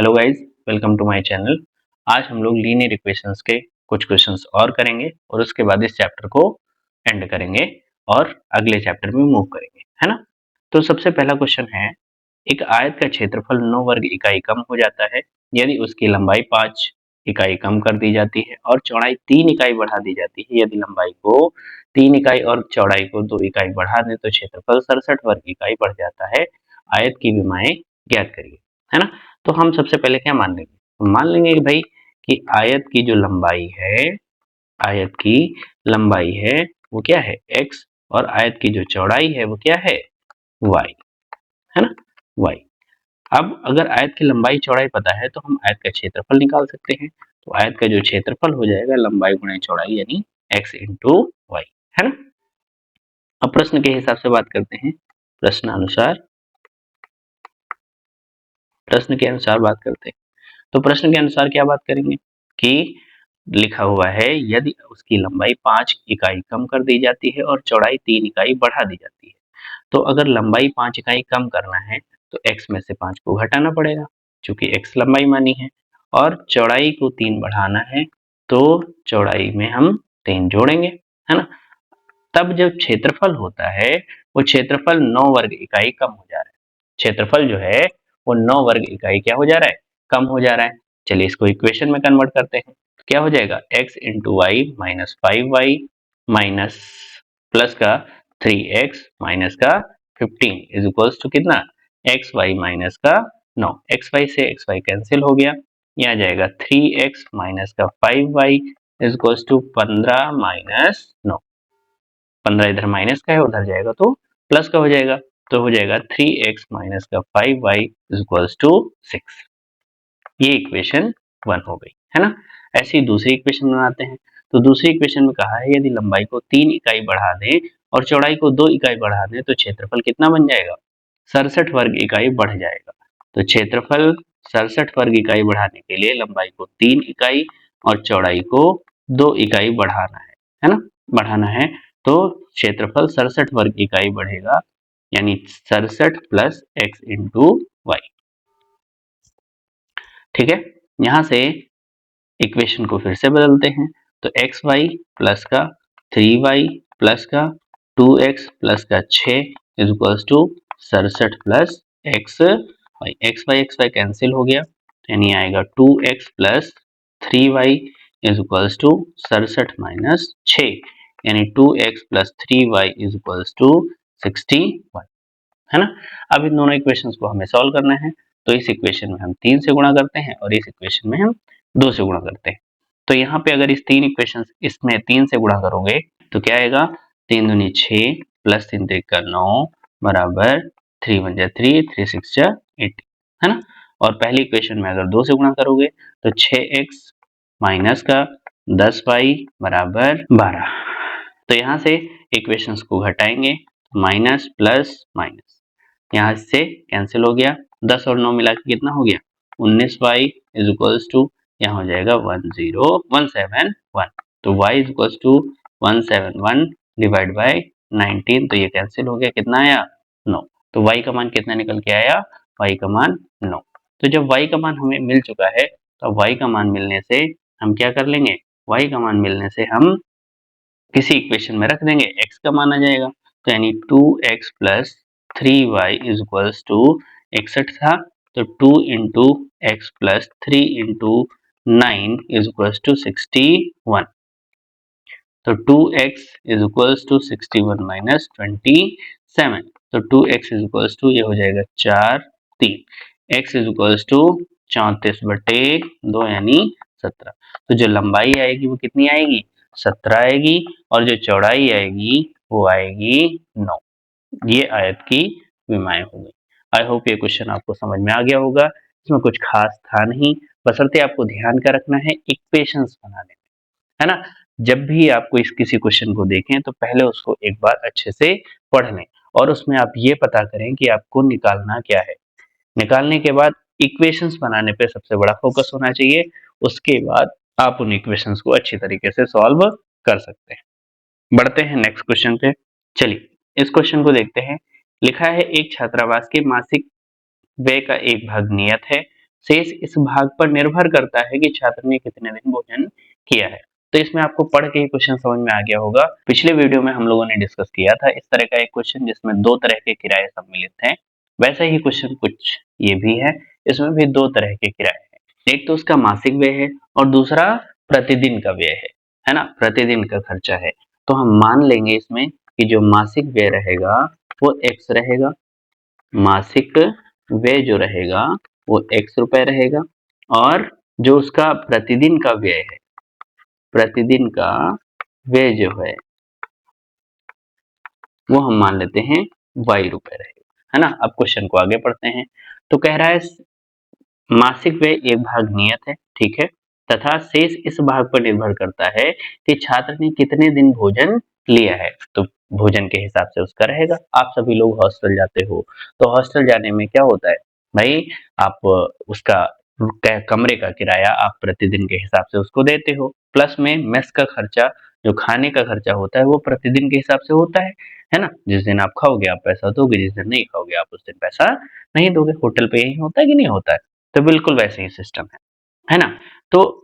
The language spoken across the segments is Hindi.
Hello guys, welcome to my channel. आज हम लोग लीनियर इक्वेशंस के कुछ क्वेश्चंस और करेंगे और उसके बाद इस चैप्टर को एंड करेंगे और अगले चैप्टर में मूव करेंगे, है ना। तो सबसे पहला क्वेश्चन है, एक आयत का क्षेत्रफल 9 वर्ग इकाई कम हो जाता है यदि उसकी लंबाई 5 इकाई कम कर दी जाती है और चौड़ाई 3 इकाई बढ़ा दी जाती है। यदि लंबाई को 3 इकाई और चौड़ाई को 2 इकाई बढ़ा दें तो क्षेत्रफल 67 वर्ग इकाई बढ़ जाता है। आयत की विमाएं ज्ञात करिए, है ना। तो हम सबसे पहले क्या मान लेंगे, मान लेंगे कि भाई कि आयत की जो लंबाई है, आयत की लंबाई है वो क्या है x, और आयत की जो चौड़ाई है वो क्या है y, है ना, y। अब अगर आयत की लंबाई चौड़ाई पता है तो हम आयत का क्षेत्रफल निकाल सकते हैं। तो आयत का जो क्षेत्रफल हो जाएगा लंबाई गुणे चौड़ाई यानी x इंटू वाई, है ना। अब प्रश्न के हिसाब से बात करते हैं, प्रश्न के अनुसार बात करते हैं। तो प्रश्न के अनुसार क्या बात करेंगे कि लिखा हुआ है यदि उसकी लंबाई 5 इकाई कम कर दी जाती है और चौड़ाई 3 इकाई बढ़ा दी जाती है। तो अगर लंबाई 5 इकाई कम करना है तो x में से 5 को घटाना पड़ेगा क्योंकि x लंबाई मानी है, और चौड़ाई को 3 बढ़ाना है तो चौड़ाई में हम 3 जोड़ेंगे, है ना। तब जब क्षेत्रफल होता है वो क्षेत्रफल 9 वर्ग इकाई कम हो जा रहा है। क्षेत्रफल जो है वो 9 वर्ग इकाई क्या हो जा रहा है, कम हो जा रहा है। चलिए इसको इक्वेशन में कन्वर्ट करते हैं तो क्या हो जाएगा, x into Y minus 5y minus plus का 3x माइनस का 15 इज इक्वल्स टू कितना, एक्स वाई माइनस का 9। एक्स वाई से एक्स वाई कैंसिल हो गया, ये आ जाएगा 3x माइनस का 5y is equals to 15 minus 9। 15 इधर माइनस का है उधर जाएगा तो प्लस का हो जाएगा, तो हो जाएगा 3x माइनस का 5y इज इक्वल्स टू 6। ये इक्वेशन 1 हो गई, है ना। ऐसे ही दूसरी इक्वेशन बनाते हैं। तो दूसरी इक्वेशन में कहा है यदि लंबाई को 3 इकाई बढ़ा दें और चौड़ाई को 2 इकाई बढ़ा दें तो क्षेत्रफल कितना बन जाएगा, 67 वर्ग इकाई बढ़ जाएगा। तो क्षेत्रफल 67 वर्ग इकाई बढ़ाने के लिए लंबाई को 3 इकाई और चौड़ाई को 2 इकाई बढ़ाना है ना, बढ़ाना है। तो क्षेत्रफल 67 वर्ग इकाई बढ़ेगा यानी 67 प्लस एक्स इंटू वाई। ठीक है, यहां से इक्वेशन को फिर से बदलते हैं तो एक्स वाई प्लस का 3y प्लस का 2x प्लस का 6 is equals to 67 plus X Y. X Y cancel हो गया यानी आएगा 2x plus 3y is equals to 67 minus 6 यानी 2x plus 3y is equals to 61, है ना। अब इन दोनों इक्वेशंस को हमें सॉल्व करना है। तो इस इक्वेशन में हम 3 से गुणा करते हैं और इस इक्वेशन में हम 2 से गुणा करते हैं। तो यहाँ पे अगर इस 3 इक्वेशंस इसमें 3 से गुणा करोगे तो क्या आएगा, 3 दूनी 6 प्लस 3 त्रिका 9 बराबर 3 1 जा 3 3 6 जा 8, है ना। और पहली इक्वेशन में अगर 2 से गुणा करोगे तो 6x माइनस का 10y बराबर 12। तो यहाँ से इक्वेशंस को घटाएंगे, माइनस प्लस माइनस यहाँ से कैंसिल हो गया, 10 और 9 मिला के कितना हो गया 19y इज इक्वल्स टू यहाँ हो जाएगा 10171। तो y is equals to 171 divide by 19, तो ये कैंसिल हो गया, कितना आया 9। तो y का मान कितना निकल के आया, y का मान 9। तो जब y का मान हमें मिल चुका है तो y का मान मिलने से हम क्या कर लेंगे, y का मान मिलने से हम किसी इक्वेशन में रख देंगे, x का मान आ जाएगा। तो यानी 2x plus 3y is equals to 61 था, तो 2 into X plus 3 into 9 is equals to 61। तो 2x is equals to 61 minus 27, तो 2x इज इक्वल्स टू ये हो जाएगा 4 3, x इज इक्वल्स टू 34/2 यानी 17। तो जो लंबाई आएगी वो कितनी आएगी, 17 आएगी, और जो चौड़ाई आएगी वो आएगी 9। ये आयत की विमाएं हो गई। आई होप ये क्वेश्चन आपको समझ में आ गया होगा, इसमें कुछ खास था नहीं, बशर्ते आपको ध्यान का रखना है इक्वेशंस बनाने में, है ना। जब भी आपको इस किसी क्वेश्चन को देखें तो पहले उसको एक बार अच्छे से पढ़ लें और उसमें आप ये पता करें कि आपको निकालना क्या है। निकालने के बाद इक्वेशंस बनाने पे सबसे बड़ा फोकस होना चाहिए, उसके बाद आप उन इक्वेशंस को अच्छी तरीके से सॉल्व कर सकते हैं। बढ़ते हैं नेक्स्ट क्वेश्चन पे। चलिए इस क्वेश्चन को देखते हैं। लिखा है एक छात्रावास के मासिक व्यय का एक भाग नियत है शेष इस भाग पर निर्भर करता है कि छात्र ने कितने दिन भोजन किया है। तो इसमें आपको पढ़ के ही क्वेश्चन समझ में आ गया होगा। पिछले वीडियो में हम लोगों ने डिस्कस किया था इस तरह का एक क्वेश्चन जिसमें दो तरह के किराए सम्मिलित थे। वैसा ही क्वेश्चन कुछ ये भी है, इसमें भी दो तरह के किराए हैं। एक तो उसका मासिक व्यय है और दूसरा प्रतिदिन का व्यय है ना, प्रतिदिन का खर्चा है। तो हम मान लेंगे इसमें कि जो मासिक व्यय रहेगा वो x रहेगा, मासिक व्यय जो रहेगा वो x रुपए रहेगा, और जो उसका प्रतिदिन का व्यय है, प्रतिदिन का व्यय जो है वो हम मान लेते हैं y रुपए रहेगा, है ना। अब क्वेश्चन को आगे पढ़ते हैं। तो कह रहा है मासिक व्यय एक भाग नियत है, ठीक है, तथा शेष इस भाग पर निर्भर करता है कि छात्र ने कितने दिन भोजन लिया है। तो भोजन के हिसाब से उसका रहेगा। आप सभी लोग हॉस्टल जाते हो, तो हॉस्टल जाने में क्या होता है भाई, आप उसका कमरे का किराया आप प्रतिदिन के हिसाब से उसको देते हो, प्लस में मेस का खर्चा, जो खाने का खर्चा होता है वो प्रतिदिन के हिसाब से होता है ना। जिस दिन आप खाओगे आप पैसा दोगे, जिस दिन नहीं खाओगे आप उस दिन पैसा नहीं दोगे। होटल पे यही होता है कि नहीं होता है? तो बिल्कुल वैसे ही सिस्टम है ना। तो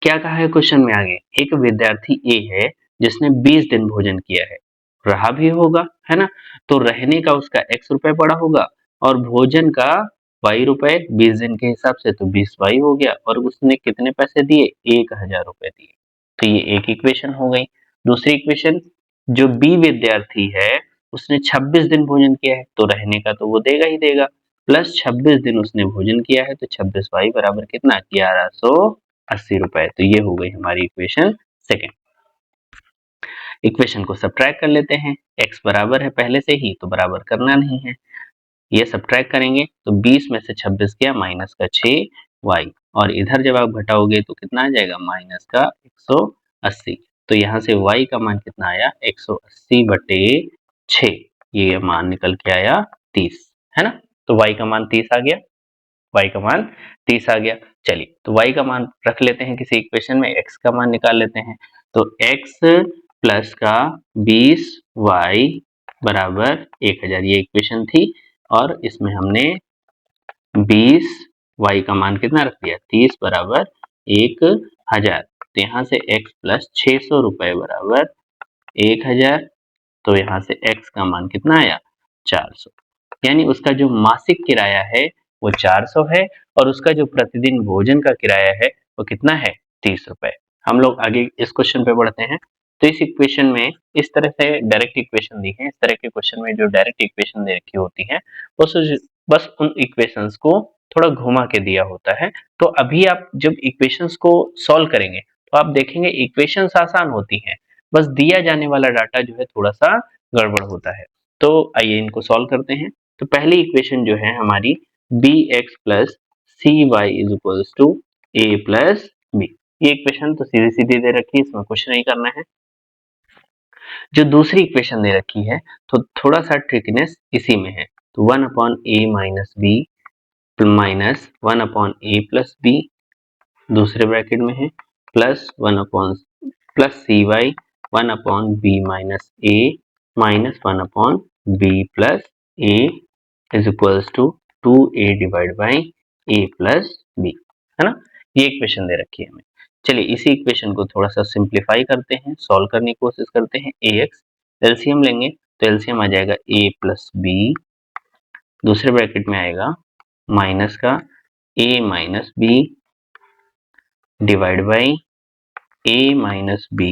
क्या कहा है क्वेश्चन में आगे, एक विद्यार्थी ए है जिसने 20 दिन भोजन किया है, रहा भी होगा, है ना। तो रहने का उसका x रुपए पड़ा होगा और भोजन का y रुपए 20 दिन के हिसाब से, तो 20y हो गया, और उसने कितने पैसे दिए, 1000 रुपए दिए। तो ये एक इक्वेशन हो गई। दूसरी इक्वेशन, जो बी विद्यार्थी है उसने 26 दिन भोजन किया है, तो रहने का तो वो देगा ही देगा, प्लस 26 दिन उसने भोजन किया है, तो 26y बराबर कितना, 1180 रुपए। तो ये हो गई हमारी इक्वेशन सेकेंड। इक्वेशन को सब्ट्रैक्ट कर लेते हैं, x बराबर है पहले से ही तो बराबर करना नहीं है, ये सब्ट्रैक्ट करेंगे तो 20 में से 26 गया माइनस का 6y, और इधर जब आप घटाओगे तो कितना आ जाएगा, माइनस का 180। तो यहाँ से y का मान कितना आया, 180 बटे 6, ये मान निकल के आया 30, है ना। तो y का मान 30 आ गया, y का मान 30 आ गया। चलिए तो y का मान रख लेते हैं किसी इक्वेशन में, x का मान निकाल लेते हैं। तो x प्लस का 20y बराबर 1000, ये इक्वेशन थी, और इसमें हमने 20y का मान कितना रख दिया, 30 बराबर 1000। तो यहाँ से x प्लस 600 रुपए बराबर 1000, तो यहाँ से x का मान कितना आया, 400। यानी उसका जो मासिक किराया है वो 400 है, और उसका जो प्रतिदिन भोजन का किराया है वो कितना है, 30 रुपए। हम लोग आगे इस क्वेश्चन पे बढ़ते हैं। तो इस इक्वेशन में इस तरह से डायरेक्ट इक्वेशन दी है, इस तरह के क्वेश्चन में जो डायरेक्ट इक्वेशन दे रखी होती है बस उन इक्वेशंस को थोड़ा घुमा के दिया होता है। तो अभी आप जब इक्वेशंस को सॉल्व करेंगे तो आप देखेंगे इक्वेशंस आसान होती हैं, बस दिया जाने वाला डाटा जो है थोड़ा सा गड़बड़ होता है। तो आइए इनको सॉल्व करते हैं। तो पहली इक्वेशन जो है हमारी bx plus cy is equals to a plus b, ये इक्वेशन तो सीधी सीधी दे रखी है, इसमें कुछ नहीं करना है। जो दूसरी इक्वेशन दे रखी है तो थोड़ा सा ट्रिकनेस इसी में है। तो 1 upon a minus B minus 1 upon a plus B दूसरे ब्रैकेट में है, plus 1 upon plus cy 1 upon b minus a minus 1 upon b plus a is equals to 2a divide by a plus b, है ना। ये इक्वेशन दे रखी है हमें। चलिए इसी इक्वेशन को थोड़ा सा सिंप्लीफाई करते हैं, सॉल्व करने की कोशिश करते हैं। ax एलसीएम लेंगे तो एलसीएम आ जाएगा a प्लस b, दूसरे ब्रैकेट में आएगा माइनस का a minus b divide by a minus b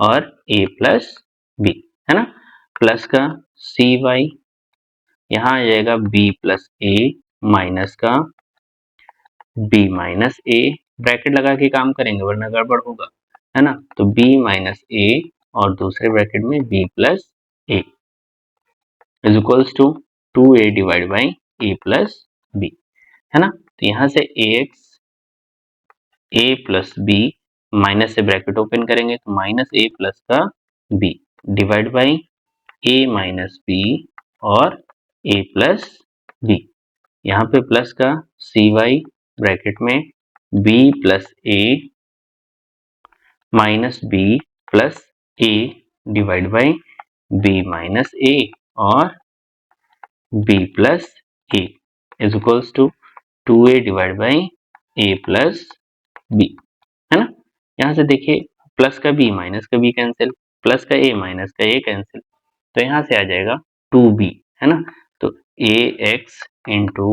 और a प्लस b, है ना, प्लस का cy, यहाँ आ जाएगा b प्लस a माइनस का b माइनस a, ब्रैकेट लगा के काम करेंगे वरना गड़बड़ होगा, है ना। तो b माइनस a और दूसरे ब्रैकेट में b plus a is equals to 2a divide by a plus b, है ना। तो यहाँ से ax a plus b, minus से ब्रैकेट ओपन करेंगे तो माइनस a प्लस का b divide by a minus b और a प्लस b, यहाँ पे प्लस का cy ब्रैकेट में b plus a minus b plus a divide by b minus a और b plus a is equals to 2a divide by a plus b, है ना। यहाँ से देखिए प्लस का b माइनस का b कैंसिल, प्लस का a माइनस का a कैंसिल, तो यहाँ से आ जाएगा 2b, है ना। तो ax into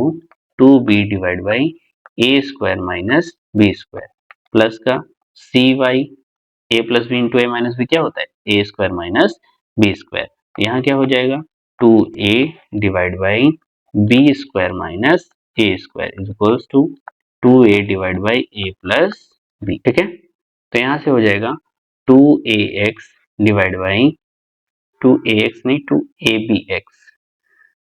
2b divide by a square minus b square plus का cy, a plus B into A minus B क्या होता है, A square minus B square. यहाँ क्या हो जाएगा 2a divide by B square minus A square is equals to 2a divide by A plus B, ठीक है। तो यहाँ से हो जाएगा 2ax डिवाइड बाई 2ax नहीं 2abx,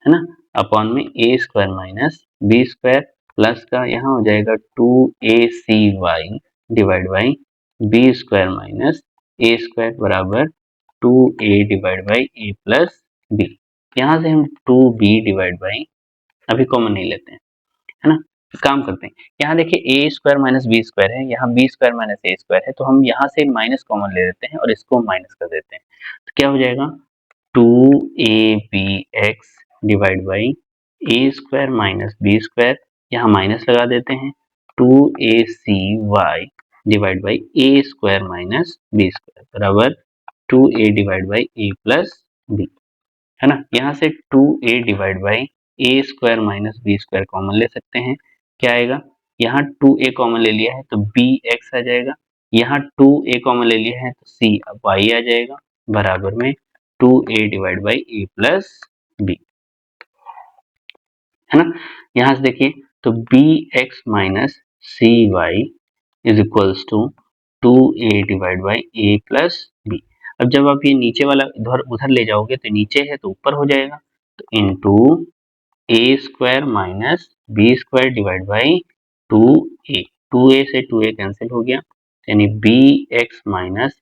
है ना, अपॉन में A square minus B square plus का यहाँ हो जाएगा 2acy divide by B square minus A square बराबर 2a divide by A plus B. यहाँ से हम 2b डिवाइड बाई अभी कॉमन नहीं लेते हैं, है ना। काम करते हैं, यहाँ देखिए ए स्क्वायर माइनस बी स्क्वायर है, यहाँ B square minus A square है, तो हम यहाँ से माइनस कॉमन ले लेते हैं और इसको माइनस कर देते हैं, तो क्या हो जाएगा 2abx divide by A square minus B square, यहाँ माइनस लगा देते हैं 2acy divide by A square minus B square बराबर 2a divide by A plus B, है ना। यहाँ से 2a divide by A square minus B square common ले सकते हैं, क्या आएगा, यहाँ 2a कॉमन ले लिया है तो bx आ जाएगा, यहाँ 2a कॉमन ले लिया है तो cy आ जाएगा बराबर में 2a divide by A plus B, है ना। यहाँ से देखिए तो bx minus cy is equals to 2a divide by A plus b. अब जब आप ये नीचे वाला इधर उधर ले जाओगे तो नीचे है तो ऊपर हो जाएगा, तो into a square minus B square divide by 2a, 2a से 2a कैंसिल हो गया, यानी bx minus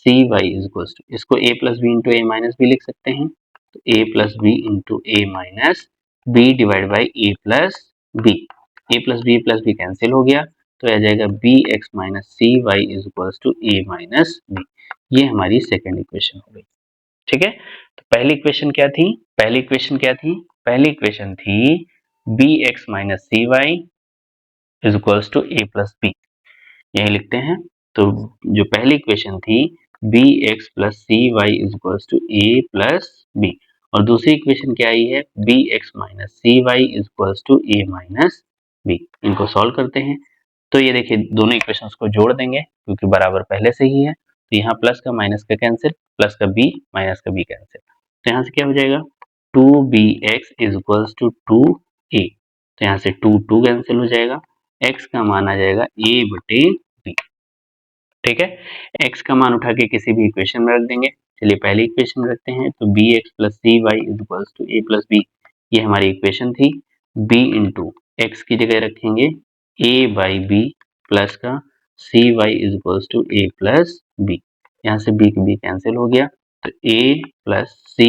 cy is equals to, इसको a plus B into A minus b लिख सकते हैं, तो a plus B into A minus b divide by A plus b, a plus b cancel हो गया, तो आ जाएगा bx minus cy is equals to a minus b। ये हमारी सेकेंड इक्वेशन हो गई, ठीक है। तो पहली इक्वेशन क्या थी, पहली इक्वेशन क्या थी, पहली इक्वेशन थी bx minus cy is equals to a plus b, यही लिखते हैं। तो जो पहली इक्वेशन थी bx plus cy is equals to a plus b, और दूसरी इक्वेशन क्या आई है bx minus cy is equals to a minus b। इनको सॉल्व करते हैं, तो ये देखिए दोनों इक्वेशंस को जोड़ देंगे क्योंकि बराबर पहले से ही है, तो यहाँ प्लस का माइनस का कैंसिल, प्लस का b माइनस का b कैंसिल, तो यहाँ से क्या हो जाएगा 2bx is equals to 2a, तो यहाँ से 2 कैंसिल हो जाएगा, x का मान आ जाएगा a बटे b, ठीक है। x का मान उठा के किसी भी इक्वेशन में रख देंगे, चलिए पहली इक्वेशन में रखते हैं, तो bx plus cy is equals to a plus b, ये हमारी इक्वेशन थी। b इंटू एक्स की जगह रखेंगे a बाई b प्लस का cy is equals to a plus b, यहाँ से b की b कैंसिल हो गया, तो a plus cy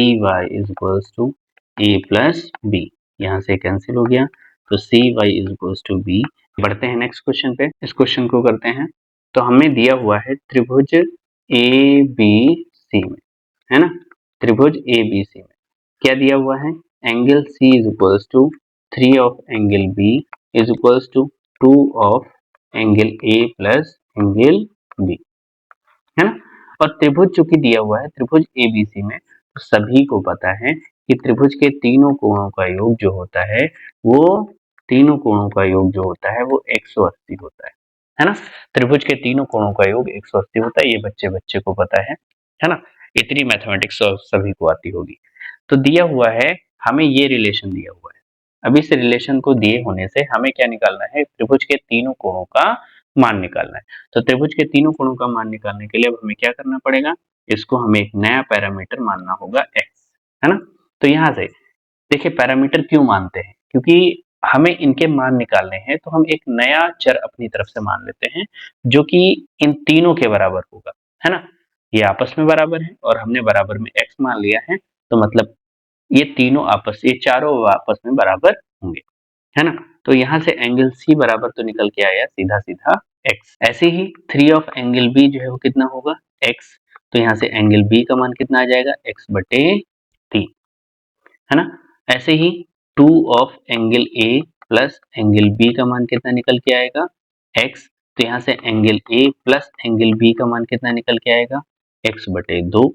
is equals to a plus b, यहाँ से कैंसिल हो गया, तो cy is equals to b। बढ़ते हैं नेक्स्ट क्वेश्चन पे, इस क्वेश्चन को करते हैं। तो हमें दिया हुआ है त्रिभुज ABC में, है ना, त्रिभुज ABC में क्या दिया हुआ है, angle C is equals to 3 of angle B is equals to 2 of angle A plus angle B, है ना। और त्रिभुज चूंकि दिया हुआ है त्रिभुज ABC में, तो सभी को पता है कि त्रिभुज के तीनों कोणों का योग जो होता है वो तीनों कोणों का योग जो होता है वो 180 होता है ना। त्रिभुज के तीनों कोणों का योग 180 होता है, ये बच्चे बच्चे को पता है ना। इतनी मैथमेटिक्स सभी को आती होगी। तो दिया हुआ है, हमें ये रिलेशन दिया हुआ है, अब इस रिलेशन को दिए होने से हमें क्या निकालना है, त्रिभुज के तीनों कोणों का मान निकालना है। तो त्रिभुज के तीनों कोणों का मान निकालने के लिए अब हमें क्या करना पड़ेगा, इसको हमें एक नया पैरामीटर मानना होगा x, है ना। तो यहाँ से देखिए पैरामीटर क्यों मानते हैं, क्योंकि हमें इनके मान निकालने हैं, तो हम एक नया चर अपनी तरफ से मान लेते हैं जो कि इन तीनों के बराबर होगा, है ना। ये आपस में बराबर है और हमने बराबर में x मान लिया है, तो मतलब ये चारों आपस में बराबर होंगे, है ना। तो यहाँ से एंगल C बराबर तो निकल के आया सीधा सीधा x। ऐसे ही 3 ऑफ एंगल B जो है वो कितना होगा x, तो यहाँ से एंगल B का मान कितना आ जाएगा x बटे 3, है ना। ऐसे ही 2 of angle A plus angle b का मान कितना निकल के आएगा x। तो यहाँ से angle a plus angle b का मान कितना निकल के आएगा x/2,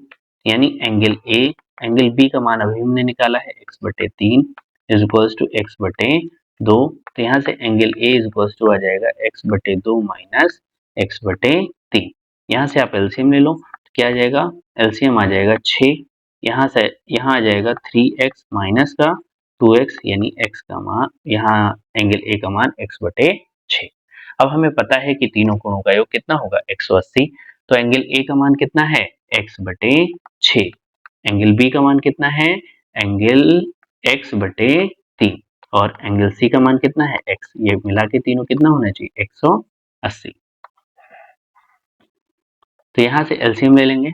यानी एंगल बी का मान अभी हमने निकाला है x/3 is equals to x/2। तो यहाँ से angle A is equals to आ जाएगा x/2 माइनस x/3। यहाँ से आप एलसीएम ले लो तो क्या आ जाएगा, एलसीएम आ जाएगा 6, यहाँ से यहाँ आ जाएगा 3x माइनस का 2x, यानी x का मान यहाँ एंगल ए का मान x/6। अब हमें पता है कि तीनों कोणों का योग कितना होगा 180। तो एंगल ए का मान कितना है x/6, एंगल बी का मान कितना है एंगल x/3 और एंगल सी का मान कितना है x। ये मिला के तीनों कितना होना चाहिए 180। तो यहाँ से एलसीएम ले लेंगे,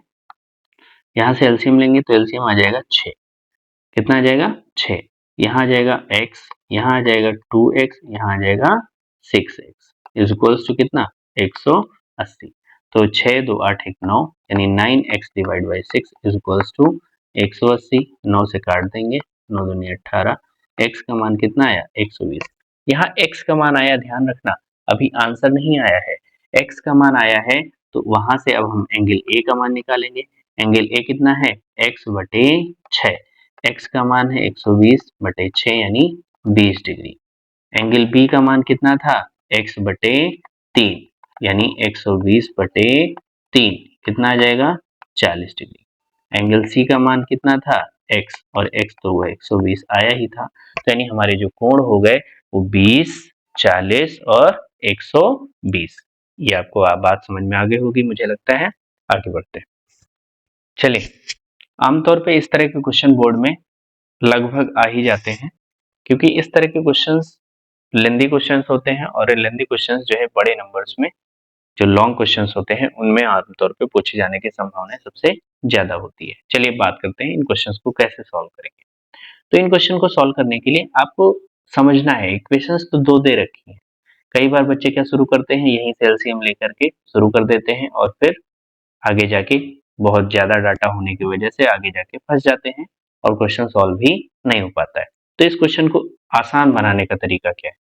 यहाँ से एलसीएम लेंगे तो एलसीएम आ जाएगा 6। कितना आ जाएगा 6, यहाँ आ जाएगा x, यहाँ आ जाएगा 2x, यहाँ आ जाएगा 6x इज इक्वल्स टू कितना 180। तो 6 2 8 1 9, यानी 9x divide by 6 is equals to 180। 9 से काट देंगे, 9 दूनी 18, x का मान कितना आया 120। यहाँ x का मान आया, ध्यान रखना अभी आंसर नहीं आया है, x का मान आया है तो वहां से अब हम एंगल a का मान निकालेंगे। एंगल a कितना है x/6, x का मान है 120/6 यानी 20 डिग्री। एंगल बी का मान कितना था x/3 यानी 120/3 कितना आ जाएगा 40 डिग्री। एंगल सी का मान कितना था x, और x तो वो 120 आया ही था, तो यानी हमारे जो कोण हो गए वो 20, 40 और 120। ये आपको बात समझ में आ गई होगी मुझे लगता है। आगे बढ़ते हैं, चलिए। आमतौर पे इस तरह के क्वेश्चन बोर्ड में लगभग आ ही जाते हैं, क्योंकि इस तरह के क्वेश्चंस लेंदी क्वेश्चंस होते हैं और लेंदी क्वेश्चंस जो है बड़े नंबर्स में, जो लॉन्ग क्वेश्चंस होते हैं उनमें आमतौर पे पूछे जाने की संभावना सबसे ज्यादा होती है। चलिए बात करते हैं इन क्वेश्चंस को कैसे सॉल्व करेंगे। तो इन क्वेश्चन को सॉल्व करने के लिए आपको समझना है, इक्वेशंस तो दो दे रखी है। कई बार बच्चे क्या शुरू करते हैं, यहीं से एलसीएम लेकर के शुरू कर देते हैं और फिर आगे जाके बहुत ज्यादा डाटा होने की वजह से आगे जाके फंस जाते हैं और क्वेश्चन सॉल्व भी नहीं हो पाता है। तो इस क्वेश्चन को आसान बनाने का तरीका क्या है?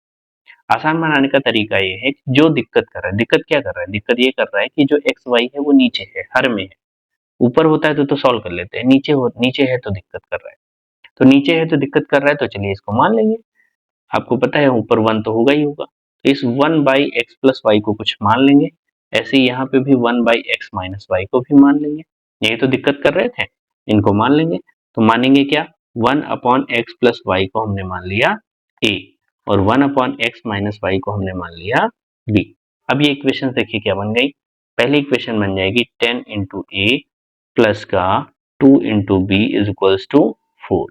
आसान बनाने का तरीका ये है कि जो दिक्कत कर रहा है, दिक्कत क्या कर रहा है, दिक्कत ये कर रहा है कि जो एक्स वाई है वो नीचे है, हर में है। ऊपर होता है तो सॉल्व कर लेते हैं, नीचे है तो दिक्कत कर रहा है। तो नीचे है तो दिक्कत कर रहा है, तो चलिए इसको मान लेंगे। आपको पता है ऊपर 1 तो होगा ही होगा, तो इस 1/x+y को कुछ मान लेंगे। ऐसे ही यहाँ पे भी 1/x-y को भी मान लेंगे। यही तो दिक्कत कर रहे थे, इनको मान लेंगे। तो मानेंगे क्या, 1/x+y को हमने मान लिया a और 1/x-y को हमने मान लिया b। अब ये इक्वेशन देखिए क्या बन गई। पहली इक्वेशन बन जाएगी 10 इंटू ए प्लस का 2 into b is equals to 4,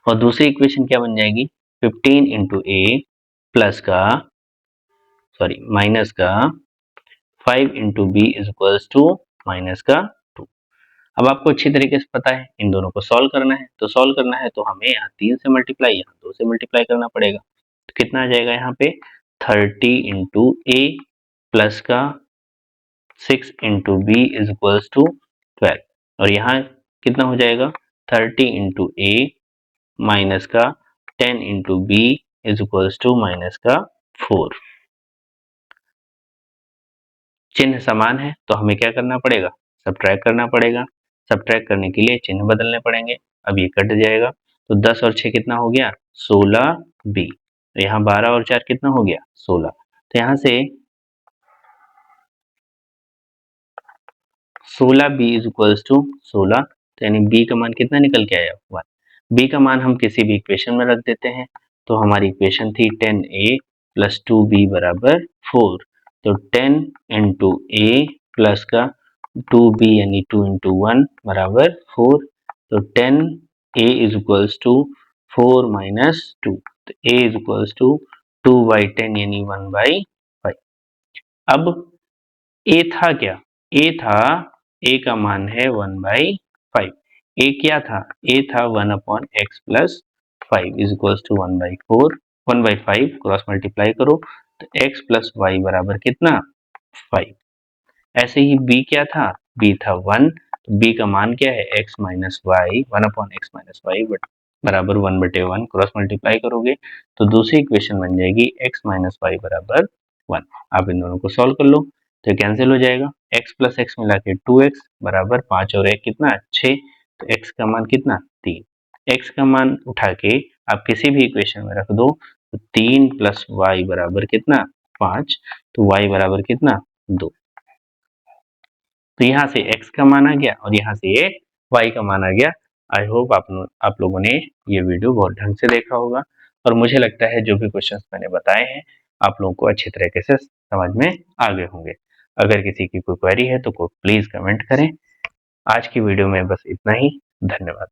और दूसरी इक्वेशन क्या बन जाएगी 15 इंटू ए प्लस का माइनस का 5 into b is equals to minus का 2। अब आपको अच्छी तरीके से पता है इन दोनों को सॉल्व करना है, तो सॉल्व करना है तो हमें यहाँ 3 से मल्टीप्लाई, यहाँ 2 से मल्टीप्लाई करना पड़ेगा। तो कितना आ जाएगा यहाँ पे 30 इंटू ए प्लस का 6 into b is equals to 12, और यहाँ कितना हो जाएगा 30 इंटू ए माइनस का 10 into b is equals to minus का 4। चिन्ह समान है तो हमें क्या करना पड़ेगा, सब्ट्रैक्ट करना पड़ेगा। सब्ट्रैक्ट करने के लिए चिन्ह बदलने पड़ेंगे। अब ये कट जाएगा तो 10 और 6 कितना हो गया 16b, तो यहाँ 12 और 4 कितना हो गया 16। तो यहाँ से 16b इज इक्वल्स टू 16, तो यानी b का मान कितना निकल के आया 1। b का मान हम किसी भी इक्वेशन में रख देते हैं, तो हमारी इक्वेशन थी 10a प्लस 2b बराबर 4। तो 10 इंटू ए प्लस का 2b यानी 2 इंटू 1 बराबर 4। तो 10a is equals to 4 minus 2, तो a इज इक्वल्स टू 2/10 यानी 1/5। अब a था क्या, a था, a का मान है 1/5। a क्या था, a था 1/x+5 is equals to 1/5। Cross multiply करो तो x प्लस वाई बराबर कितना 5। ऐसे ही b क्या था, b था 1, तो b का मान क्या है x minus y 1/x minus y बराबर 1/1 क्रॉस मल्टीप्लाई करोगे तो दूसरी इक्वेशन बन जाएगी x माइनस वाई बराबर 1। आप इन दोनों को सॉल्व कर लो तो कैंसिल हो जाएगा, x प्लस एक्स मिला के 2x बराबर 5 और 1 कितना 6, तो x का मान कितना 3। x का मान उठा के आप किसी भी इक्वेशन में रख दो तो 3 प्लस वाई बराबर कितना 5, तो y बराबर कितना 2। तो यहाँ से x का मान आ गया और यहाँ से ये y का मान आ गया। आई होप आप लोगों ने ये वीडियो बहुत ढंग से देखा होगा और मुझे लगता है जो भी क्वेश्चंस मैंने बताए हैं आप लोगों को अच्छी तरीके से समझ में आ गए होंगे। अगर किसी की कोई क्वेरी है तो प्लीज कमेंट करें। आज की वीडियो में बस इतना ही। धन्यवाद।